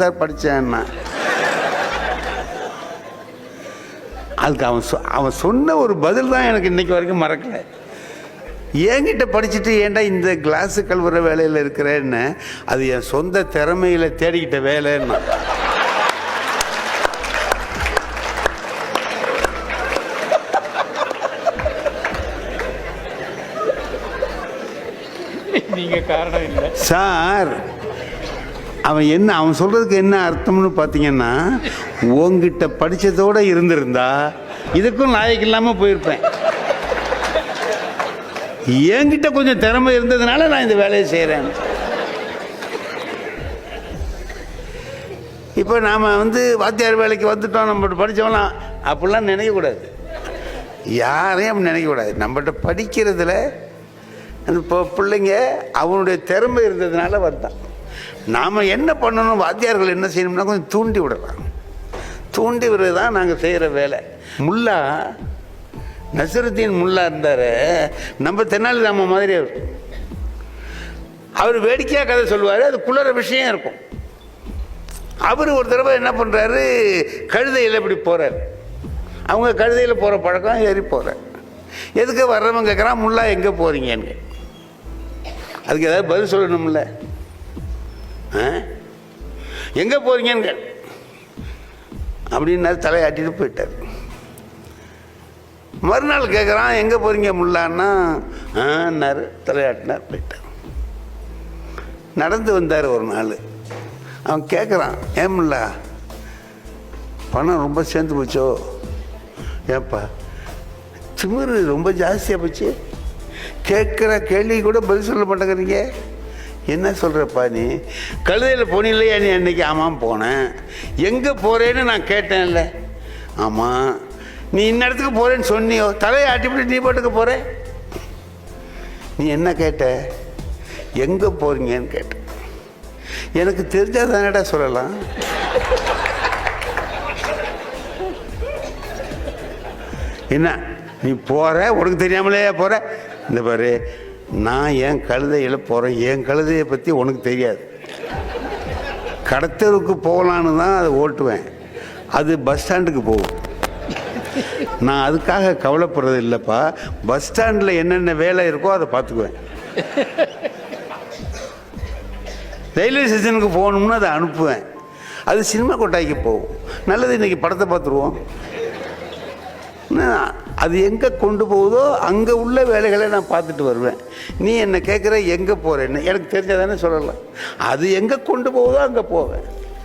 Sir படித்தேன்னா அதுக்கு அவன் சொன்ன ஒரு பதில் தான் எனக்கு இன்னைக்கு வரைக்கும் மறக்கலை. என்கிட்ட படிச்சுட்டு ஏன்டா இந்த கிளாஸு கழுவுற வேலையில் இருக்கிறேன்னு, அது என் சொந்த திறமையில் தேடிக்கிட்ட வேலைன்னா. நீங்கள் காரணம் இல்லை சார். அவன் சொல்கிறதுக்கு என்ன அர்த்தம்னு பார்த்தீங்கன்னா, உங்ககிட்ட படித்ததோடு இருந்திருந்தா இதுக்கும் லாயக்கு இல்லாமல் போயிருப்பேன். என்கிட்ட கொஞ்சம் திறமை இருந்ததுனால நான் இந்த வேலையை செய்கிறேன். இப்போ நாம் வாத்தியார் வேலைக்கு வந்துட்டோம், நம்மகிட்ட படித்தவங்களாம் அப்படிலாம் நினைக்கக்கூடாது. யாரையும் அப்படி நினைக்கக்கூடாது. நம்மகிட்ட படிக்கிறதுல அந்த பிள்ளைங்க அவனுடைய திறமை இருந்ததுனால வந்தான். நாம் என்ன பண்ணணும், வாத்தியார்கள் என்ன செய்யணும்னா கொஞ்சம் தூண்டி விடலாம். தூண்டி விடுறது தான் நாங்கள் செய்கிற வேலை. முல்லா நசருத்தீன் முல்லா இருந்தார், நம்ம தெனாலிராமன் மாதிரி. அவர் வேடிக்கையாக கதை சொல்லுவார், அது குளற விஷயம் இருக்கும். அவர் ஒரு தடவை என்ன பண்ணுறாரு, கழுதையில் இப்படி போகிறார். அவங்க கழுதையில் போகிற பழக்கம், ஏறி போகிறார். எதுக்கு வர்றவங்க கேட்குறான், முல்லா எங்கே போகிறீங்கன்னு. அதுக்கு ஏதாவது பதில் சொல்லணும்ல. எங்கே போகிறீங்கன்னு அப்படின்னாரு, தலையாட்டிட்டு போயிட்டார். மறுநாள் கேட்குறான், எங்கே போகிறீங்க முல்லான்னா, ஆன்னாரு, தலையாட்டினார், போயிட்டார். நடந்து வந்தார் ஒரு நாள். அவன் கேட்குறான், ஏன் முல்லா பணம் ரொம்ப சேர்ந்து போச்சோ? ஏப்பா திமிரு ரொம்ப ஜாஸ்தியாக போச்சு, கேட்குற கேள்வி கூட பதில் சொல்ல மாட்டேங்கிறீங்க. என்ன சொல்கிறப்பா நீ? கழுதையில் போனில்லையா நீ அன்றைக்கி? ஆமாம் போனேன். எங்கே போகிறேன்னு நான் கேட்டேன்ல. ஆமாம். நீ இன்ன இடத்துக்கு போகிறேன்னு சொன்னியோ? தலையை ஆட்டிவிட்டு நீ பாட்டுக்கு போகிற. நீ என்ன கேட்ட? எங்கே போகிறீங்கன்னு கேட்ட. எனக்கு தெரிஞ்சால் தானடா சொல்லலாம். என்ன நீ போகிற, உனக்கு தெரியாமலே போகிற? இந்த பாரு, நான் என் கழுதையில் போகிறேன். என் கழுதையை பற்றி உனக்கு தெரியாது. கடத்தருக்கு போகலான்னு தான் அதை ஓட்டுவேன். அது பஸ் ஸ்டாண்டுக்கு போகும். நான் அதுக்காக கவலைப்படுறது இல்லைப்பா. பஸ் ஸ்டாண்டில் என்னென்ன வேலை இருக்கோ அதை பார்த்துக்குவேன். ரயில்வே ஸ்டேஷனுக்கு போகணும்னு அதை அனுப்புவேன். அது சினிமா கொட்டாய்க்கு போகும். நல்லது, இன்றைக்கி படத்தை பார்த்துருவோம். அது எங்கே கொண்டு போகுதோ அங்கே உள்ள வேலைகளை நான் பார்த்துட்டு வருவேன். நீ என்ன கேட்குற எங்கே போகிறேன்னு, எனக்கு தெரிஞ்சாதானே சொல்லலாம். அது எங்கே கொண்டு போகுதோ அங்கே போவேன்.